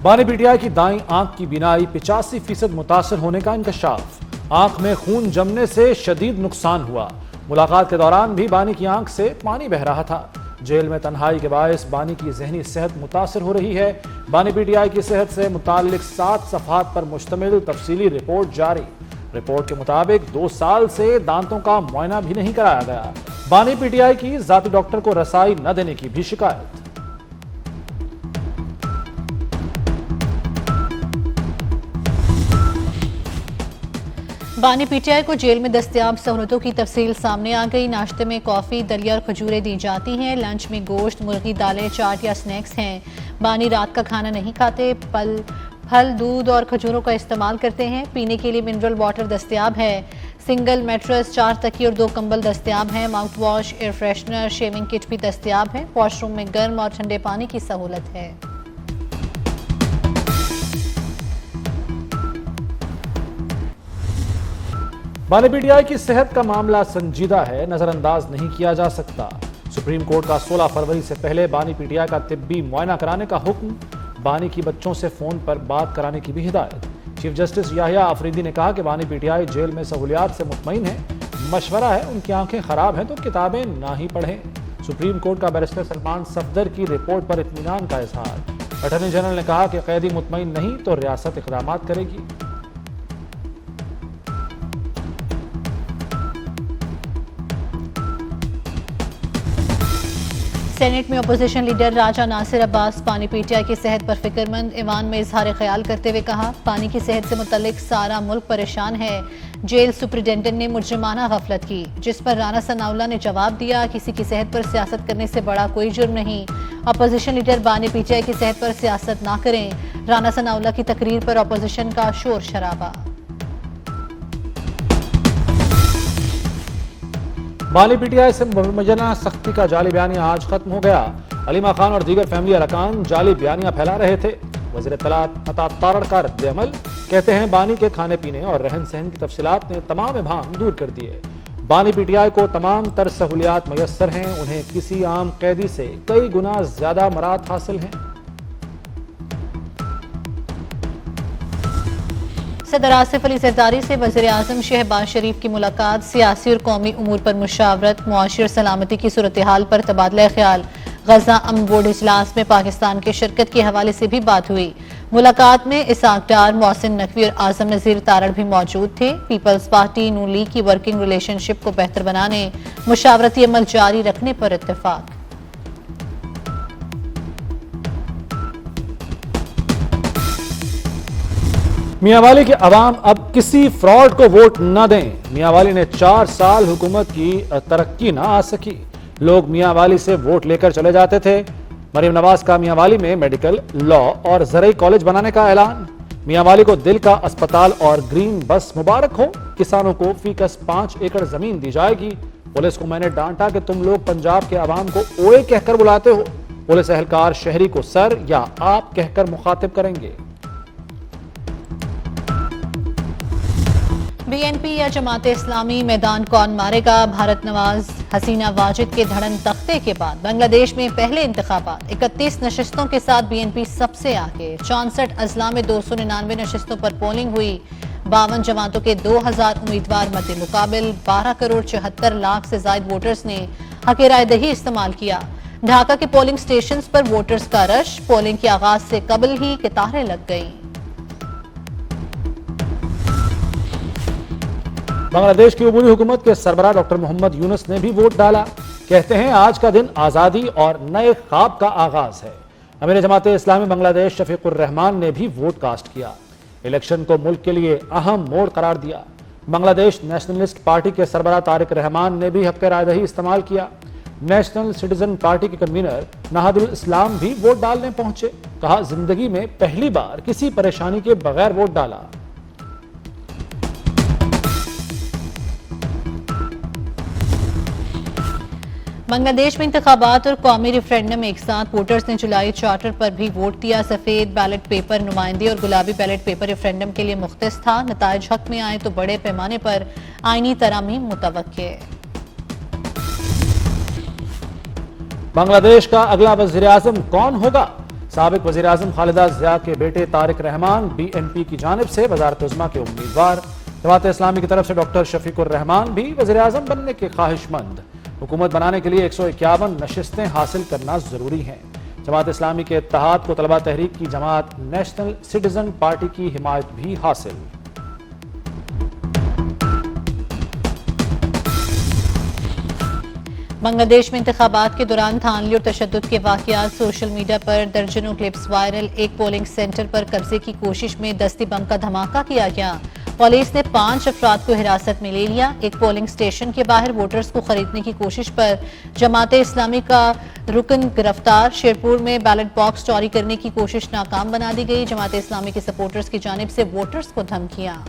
بانی P T I کی دائیں آنکھ کی بینائی 85% متاثر ہونے کا انکشاف۔ آنکھ میں خون جمنے سے شدید نقصان ہوا۔ ملاقات کے دوران بھی بانی کی آنکھ سے پانی بہہ رہا تھا۔ جیل میں تنہائی کے باعث بانی کی ذہنی صحت متاثر ہو رہی ہے۔ بانی پی ٹی آئی کی صحت سے متعلق 7 صفحات پر مشتمل تفصیلی رپورٹ جاری۔ رپورٹ کے مطابق 2 سال سے دانتوں کا معائنہ بھی نہیں کرایا گیا۔ بانی پی ٹی آئی کی ذاتی ڈاکٹر کو رسائی نہ دینے کی بھی شکایت۔ بانی پی ٹی آئی کو جیل میں دستیاب سہولتوں کی تفصیل سامنے آ گئی۔ ناشتے میں کافی، دلیا اور کھجوریں دی جاتی ہیں۔ لنچ میں گوشت، مرغی، دالیں، چاٹ یا سنیکس ہیں۔ بانی رات کا کھانا نہیں کھاتے، پھل، دودھ اور کھجوروں کا استعمال کرتے ہیں۔ پینے کے لیے منرل واٹر دستیاب ہے۔ سنگل میٹرس، 4 تکیے اور 2 کمبل دستیاب ہیں۔ Mouthwash, air freshener, shaving kit بھی دستیاب ہے۔ واش روم میں گرم اور ٹھنڈے پانی کی سہولت ہے۔ بانی پی ٹی آئی کی صحت کا معاملہ سنجیدہ ہے، نظر انداز نہیں کیا جا سکتا۔ سپریم کورٹ کا 16 فروری سے پہلے بانی پی ٹی آئی کا طبی معائنہ کرانے کا حکم۔ بانی کی بچوں سے فون پر بات کرانے کی بھی ہدایت۔ چیف جسٹس یحییٰ آفریدی نے کہا کہ بانی پی ٹی آئی جیل میں سہولیات سے مطمئن ہے۔ مشورہ ہے ان کی آنکھیں خراب ہیں تو کتابیں نہ ہی پڑھیں۔ سپریم کورٹ کا بیرسٹر سلمان صفدر کی رپورٹ پر اطمینان کا اظہار۔ اٹارنی جنرل نے کہا کہ قیدی مطمئن نہیں تو ریاست اقدامات کرے گی۔ سینیٹ میں اپوزیشن لیڈر راجہ ناصر عباس بانی پی ٹی آئی کی صحت پر فکر مند۔ ایوان میں اظہار خیال کرتے ہوئے کہا، بانی کی صحت سے متعلق سارا ملک پریشان ہے۔ جیل سپرنٹینڈنٹ نے مجرمانہ غفلت کی، جس پر رانا ثناءاللہ نے جواب دیا، کسی کی صحت پر سیاست کرنے سے بڑا کوئی جرم نہیں۔ اپوزیشن لیڈر بانی پی ٹی آئی کی صحت پر سیاست نہ کریں۔ رانا ثناءاللہ کی تقریر پر اپوزیشن کا شور شرابہ۔ بانی پی ٹی آئی سے مبینہ سختی کا جعلی بیانیہ آج ختم ہو گیا۔ علیمہ خان اور دیگر فیملی ارکان جعلی بیانیہ پھیلا رہے تھے۔ وزیر اطلاعات عطا تارڑ کا رد عمل، کہتے ہیں بانی کے کھانے پینے اور رہن سہن کی تفصیلات نے تمام ابہام دور کر دیے۔ بانی پی ٹی آئی کو تمام تر سہولیات میسر ہیں، انہیں کسی عام قیدی سے کئی گنا زیادہ مراد حاصل ہیں۔ صدر آصف علی زرداری سے وزیر اعظم شہباز شریف کی ملاقات۔ سیاسی اور قومی امور پر مشاورت، معاشی اور سلامتی کی صورتحال پر تبادلہ خیال۔ غزہ امن بورڈ اجلاس میں پاکستان کے شرکت کے حوالے سے بھی بات ہوئی۔ ملاقات میں اسحاق ڈار، محسن نقوی اور اعظم نذیر تارڑ بھی موجود تھے۔ پیپلز پارٹی نون لیگ کی ورکنگ ریلیشن شپ کو بہتر بنانے، مشاورتی عمل جاری رکھنے پر اتفاق۔ میاں والی کے عوام اب کسی فراڈ کو ووٹ نہ دیں۔ میاں والی نے 4 سال حکومت کی ترقی نہ آ سکی، لوگ میاں والی سے ووٹ لے کر چلے جاتے تھے۔ مریم نواز کا میاں والی میں میڈیکل، لاء اور زرعی کالج بنانے کا اعلان۔ میاں والی کو دل کا اسپتال اور گرین بس مبارک ہو۔ کسانوں کو فی کس 5 ایکڑ زمین دی جائے گی۔ پولیس کو میں نے ڈانٹا کہ تم لوگ پنجاب کے عوام کو اوئے کہہ کر بلاتے ہو۔ پولیس اہلکار شہری کو سر یا آپ کہہ کر مخاطب کریں گے۔ بی این پی یا جماعت اسلامی میدان کون مارے گا؟ بھارت نواز حسینہ واجد کے دھڑن تختے کے بعد بنگلہ دیش میں پہلے انتخابات، 31 نشستوں کے ساتھ بی این پی سب سے آگے۔ 64 اضلاع میں 299 نشستوں پر پولنگ ہوئی۔ 52 جماعتوں کے 2000 امیدوار مد مقابل، 12 کروڑ 74 لاکھ سے زائد ووٹرز نے حق رائے دہی استعمال کیا۔ ڈھاکہ کے پولنگ سٹیشنز پر ووٹرز کا رش، پولنگ کے آغاز سے قبل ہی قطاریں لگ گئیں۔ بنگلہ دیش کی عبوری حکومت کے سربراہ ڈاکٹر محمد یونس نے بھی ووٹ ڈالا۔ کہتے ہیں آج کا دن آزادی اور نئے خواب کا آغاز ہے۔ امیر جماعت اسلامی بنگلہ دیش شفیق الرحمان نے بھی ووٹ کاسٹ کیا۔ الیکشن کو ملک کے لیے اہم موڑ قرار دیا۔ بنگلہ دیش نیشنلسٹ پارٹی کے سربراہ طارق رحمان نے بھی حق رائے دہی استعمال کیا۔ نیشنل سٹیزن پارٹی کے کنوینر نہاد الاسلام بھی ووٹ ڈالنے پہنچے۔ کہا زندگی میں پہلی بار کسی پریشانی کے بغیر ووٹ ڈالا۔ بنگلہ دیش میں انتخابات اور قومی ریفرینڈم ایک ساتھ، ووٹرز نے جولائی چارٹر پر بھی ووٹ دیا۔ سفید بیلٹ پیپر نمائندگی اور گلابی بیلٹ پیپر ریفرینڈم کے لیے مختص تھا۔ نتائج حق میں آئے تو بڑے پیمانے پر آئینی ترامیم متوقع۔ بنگلہ دیش کا اگلا وزیر اعظم کون ہوگا؟ سابق وزیر اعظم خالدہ ضیاء کے بیٹے طارق رحمان BNP کی جانب سے وزارت عظمیٰ کے امیدوار، جماعت اسلامی کی طرف سے ڈاکٹر شفیق الرحمان بھی وزیر اعظم بننے کے خواہش مند۔ حکومت بنانے کے لیے 151 نشستیں حاصل کرنا ضروری ہیں۔ جماعت اسلامی کے اتحاد کو طلبہ تحریک کی جماعت نیشنل سٹیزن پارٹی کی حمایت بھی حاصل۔ بنگلہ دیش میں انتخابات کے دوران دھاندلی اور تشدد کے واقعات، سوشل میڈیا پر درجنوں کلپس وائرل۔ ایک پولنگ سینٹر پر قبضے کی کوشش میں دستی بم کا دھماکہ کیا گیا۔ پولیس نے 5 افراد کو حراست میں لے لیا۔ ایک پولنگ سٹیشن کے باہر ووٹرز کو خریدنے کی کوشش پر جماعت اسلامی کا رکن گرفتار۔ شیرپور میں بیلٹ باکس چوری کرنے کی کوشش ناکام بنا دی گئی۔ جماعت اسلامی کے سپورٹرز کی جانب سے ووٹرز کو دھمکیاں۔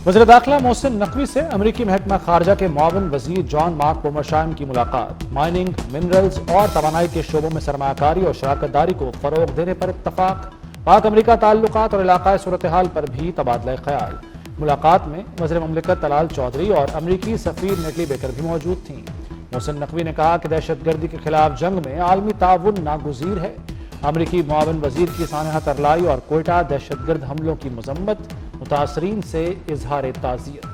وزیر داخلہ محسن نقوی سے امریکی محکمہ خارجہ کے معاون وزیر جان مارک پومرشائم کی ملاقات۔ مائننگ، منرلز اور توانائی کے شعبوں میں سرمایہ کاری اور شراکت داری کو فروغ دینے پر اتفاق۔ پاک امریکہ تعلقات اور علاقائی صورتحال پر بھی تبادلہ خیال۔ ملاقات میں وزیر مملکت طلال چودھری اور امریکی سفیر نیٹلی بیکر بھی موجود تھیں۔ محسن نقوی نے کہا کہ دہشت گردی کے خلاف جنگ میں عالمی تعاون ناگزیر ہے۔ امریکی معاون وزیر کی سانحہ ترلائی اور کوئٹہ دہشت گرد حملوں کی مذمت، متاثرین سے اظہار تعزیت۔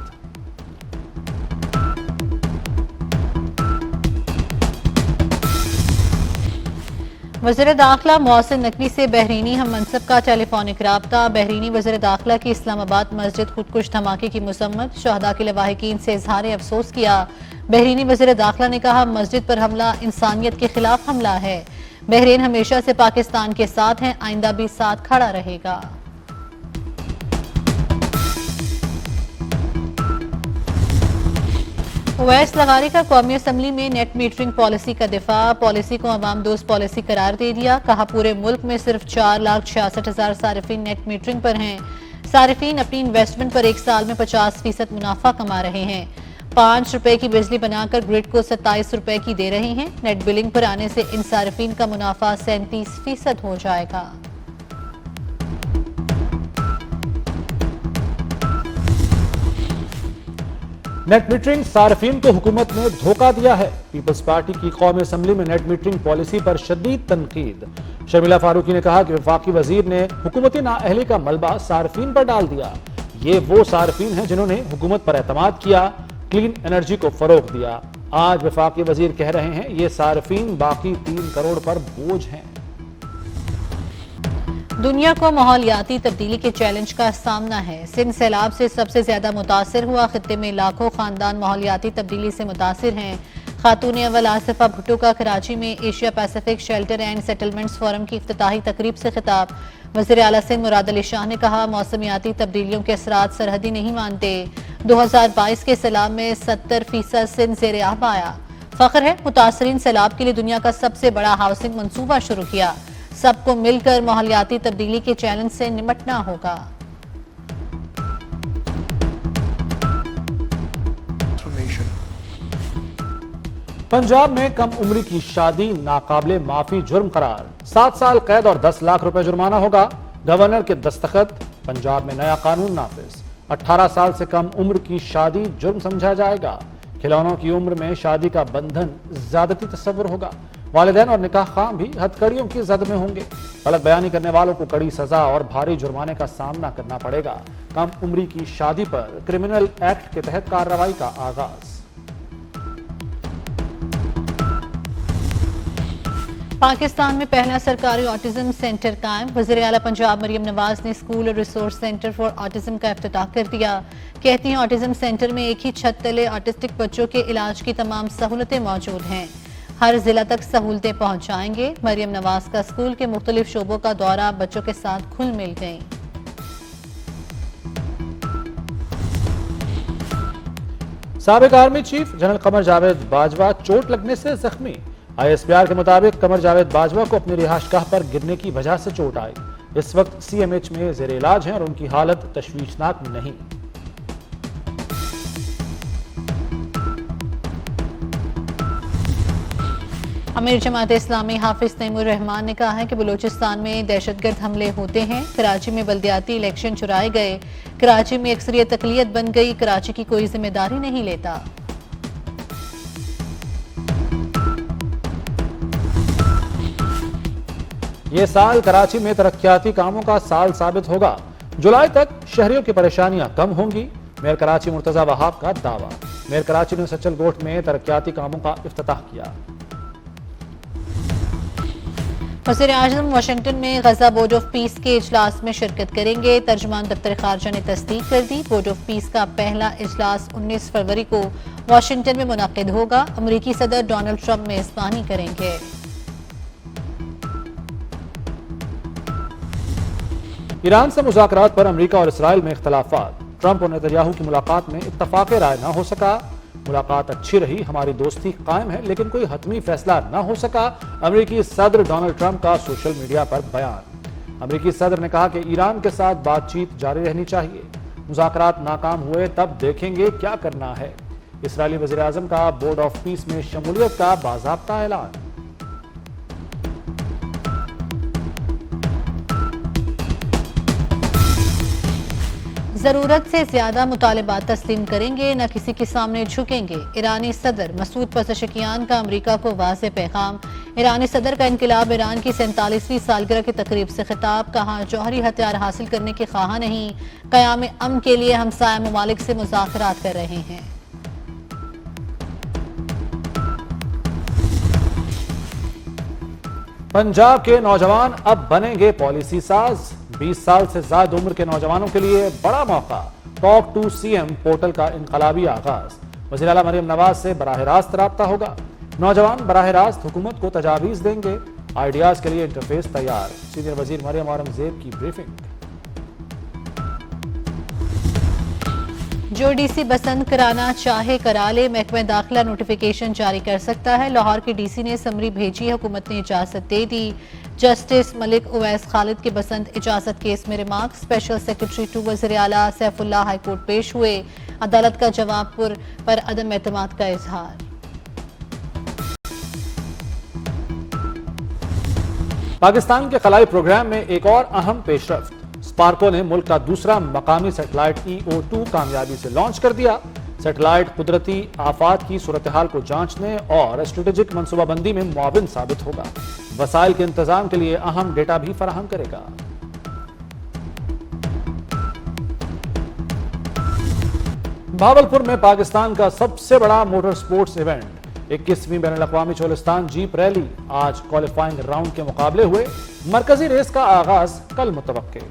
وزیر داخلہ محسن نقوی سے بحرینی ہم منصب کا ٹیلی فونک رابطہ۔ بحرینی وزیر داخلہ کی اسلام آباد مسجد خودکش دھماکے کی مذمت، شہداء کے لواحقین سے اظہار افسوس کیا۔ بحرینی وزیر داخلہ نے کہا مسجد پر حملہ انسانیت کے خلاف حملہ ہے۔ بحرین ہمیشہ سے پاکستان کے ساتھ ہیں، آئندہ بھی ساتھ کھڑا رہے گا۔ اویس لغاری کا قومی اسمبلی میں نیٹ میٹرنگ پالیسی کا دفاع۔ پالیسی کو عوام دوست پالیسی قرار دے دیا۔ کہا پورے ملک میں صرف 4,66,000 صارفین نیٹ میٹرنگ پر ہیں۔ صارفین اپنی انویسٹمنٹ پر ایک سال میں 50% منافع کما رہے ہیں۔ 5 روپے کی بجلی بنا کر گرڈ کو 27 روپے کی دے رہے ہیں۔ نیٹ بلنگ پر آنے سے ان صارفین کا منافع 37% ہو جائے گا۔ نیٹ میٹرنگ صارفین کو حکومت نے دھوکہ دیا ہے۔ پیپلز پارٹی کی قومی اسمبلی میں نیٹ میٹرنگ پالیسی پر شدید تنقید۔ شرمیلہ فاروقی نے کہا کہ وفاقی وزیر نے حکومتی نااہلی کا ملبہ صارفین پر ڈال دیا۔ یہ وہ صارفین ہیں جنہوں نے حکومت پر اعتماد کیا، کلین انرجی کو فروغ دیا۔ آج وفاقی وزیر کہہ رہے ہیں یہ صارفین باقی 3 کروڑ پر بوجھ ہیں۔ دنیا کو ماحولیاتی تبدیلی کے چیلنج کا سامنا ہے۔ سندھ سیلاب سے سب سے زیادہ متاثر ہوا۔ خطے میں لاکھوں خاندان ماحولیاتی تبدیلی سے متاثر ہیں۔ خاتون اول آصفہ بھٹو کا کراچی میں Asia Pacific shelter and settlements forum کی افتتاحی تقریب سے خطاب۔ وزیر اعلیٰ سندھ مراد علی شاہ نے کہا موسمیاتی تبدیلیوں کے اثرات سرحدی نہیں مانتے۔ 2022 کے سیلاب میں 70% سندھ زیر آب آیا۔ فخر ہے متاثرین سیلاب کے لیے دنیا کا سب سے بڑا ہاؤسنگ منصوبہ شروع کیا۔ سب کو مل کر ماحولیاتی تبدیلی کے چیلنج سے نمٹنا ہوگا۔ پنجاب میں کم عمری کی شادی ناقابل معافی جرم قرار، 7 سال قید اور 10 لاکھ روپے جرمانہ ہوگا۔ گورنر کے دستخط، پنجاب میں نیا قانون نافذ۔ 18 سال سے کم عمر کی شادی جرم سمجھا جائے گا۔ کھلونوں کی عمر میں شادی کا بندھن زیادتی تصور ہوگا۔ والدین اور نکاح خواہ بھی ہتھکڑیوں کی زد میں ہوں گے۔ غلط بیانی کرنے والوں کو کڑی سزا اور بھاری جرمانے کا سامنا کرنا پڑے گا۔ کم عمری کی شادی پر کرمنل ایکٹ کے تحت کارروائی کا آغاز۔ پاکستان میں پہلا سرکاری آٹزم سینٹر قائم۔ وزیر اعلیٰ پنجاب مریم نواز نے اسکول اور ریسورس سینٹر فار آٹزم کا افتتاح کر دیا۔ کہتی ہیں آٹزم سینٹر میں ایک ہی چھت تلے آٹسٹک بچوں کے علاج کی تمام سہولتیں موجود ہیں۔ ہر ضلع تک سہولتیں پہنچ جائیں گے۔ مریم نواز کا اسکول کے مختلف شعبوں کا دورہ بچوں کے ساتھ کھل مل گئیں۔ سابق army chief general Qamar Javed Bajwa چوٹ لگنے سے زخمی۔ ISPR کے مطابق قمر جاوید باجوہ کو اپنی رہائش گاہ پر گرنے کی وجہ سے چوٹ آئی۔ اس وقت CMH میں زیر علاج ہیں اور ان کی حالت تشویشناک نہیں۔ امیر جماعت اسلامی حافظ تیمور رحمان نے کہا ہے کہ بلوچستان میں دہشت گرد حملے ہوتے ہیں، کراچی میں بلدیاتی الیکشن چرائے گئے، کراچی میں اکثریت اقلیت بن گئی، کراچی کی کوئی ذمہ داری نہیں لیتا۔ یہ سال کراچی میں ترقیاتی کاموں کا سال ثابت ہوگا، جولائی تک شہریوں کی پریشانیاں کم ہوں گی، میئر کراچی مرتضی وہاب کا دعویٰ۔ میئر کراچی نے سچل گوٹ میں ترقیاتی کاموں کا افتتاح کیا۔ وزیر اعظم واشنگٹن میں غزہ بورڈ آف پیس کے اجلاس میں شرکت کریں گے، ترجمان دفتر خارجہ نے تصدیق کر دی۔ بورڈ آف پیس کا پہلا اجلاس 19 فروری کو واشنگٹن میں منعقد ہوگا، امریکی صدر ڈونلڈ ٹرمپ میزبانی کریں گے۔ ایران سے مذاکرات پر امریکہ اور اسرائیل میں اختلافات، ٹرمپ اور نیتنیاہو کی ملاقات میں اتفاق رائے نہ ہو سکا، ملاقات اچھی رہی، ہماری دوستی قائم ہے لیکن کوئی حتمی فیصلہ نہ ہو سکا، امریکی صدر ڈونلڈ ٹرمپ کا سوشل میڈیا پر بیان۔ امریکی صدر نے کہا کہ ایران کے ساتھ بات چیت جاری رہنی چاہیے، مذاکرات ناکام ہوئے تب دیکھیں گے کیا کرنا ہے۔ اسرائیلی وزیر اعظم کا بورڈ آف پیس میں شمولیت کا باضابطہ اعلان۔ ضرورت سے زیادہ مطالبات تسلیم کریں گے، نہ کسی کے سامنے جھکیں گے، ایرانی صدر مسعود پزشکیان کا امریکہ کو واضح پیغام۔ ایرانی صدر کا انقلاب ایران کی 47ویں سالگرہ کی تقریب سے خطاب، کہا جوہری ہتھیار حاصل کرنے کے خواہاں نہیں، قیام امن کے لیے ہمسایہ ممالک سے مذاکرات کر رہے ہیں۔ پنجاب کے نوجوان اب بنیں گے پالیسی ساز، 20 سال سے زائد عمر کے نوجوانوں کے لیے بڑا موقع، talk to C M portal کا انقلابی آغاز، وزیر اعلیٰ مریم نواز سے براہ راست رابطہ ہوگا، نوجوان براہ راست حکومت کو تجاویز دیں گے، آئیڈیاز کے لیے انٹرفیس تیار، سینئر وزیر مریم اورنگزیب کی بریفنگ۔ جو ڈی سی بسند کرانا چاہے کرا لے، محکمہ داخلہ نوٹیفیکیشن جاری کر سکتا ہے، لاہور کے ڈی سی نے سمری بھیجی، حکومت نے اجازت دے دی۔ جسٹس ملک اویس خالد کے بسند اجازت کیس میں ریمارک، اسپیشل سیکرٹری ٹو وزیر اعلیٰ سیف اللہ ہائی کورٹ پیش ہوئے، عدالت کا جواب پر عدم اعتماد کا اظہار۔ پاکستان کے خلائی پروگرام میں ایک اور اہم پیش رفت، اسپارکو نے ملک کا دوسرا مقامی سیٹلائٹ EO2 کامیابی سے لانچ کر دیا۔ سیٹلائٹ قدرتی آفات کی صورتحال کو جانچنے اور اسٹریٹجک منصوبہ بندی میں معاون ثابت ہوگا، وسائل کے انتظام کے لیے اہم ڈیٹا بھی فراہم کرے گا۔ بھاولپور میں پاکستان کا سب سے بڑا موٹر سپورٹس ایونٹ، 21ویں بین الاقوامی چولستان جیپ ریلی، آج کوالیفائنگ راؤنڈ کے مقابلے ہوئے، مرکزی ریس کا آغاز کل متوقع۔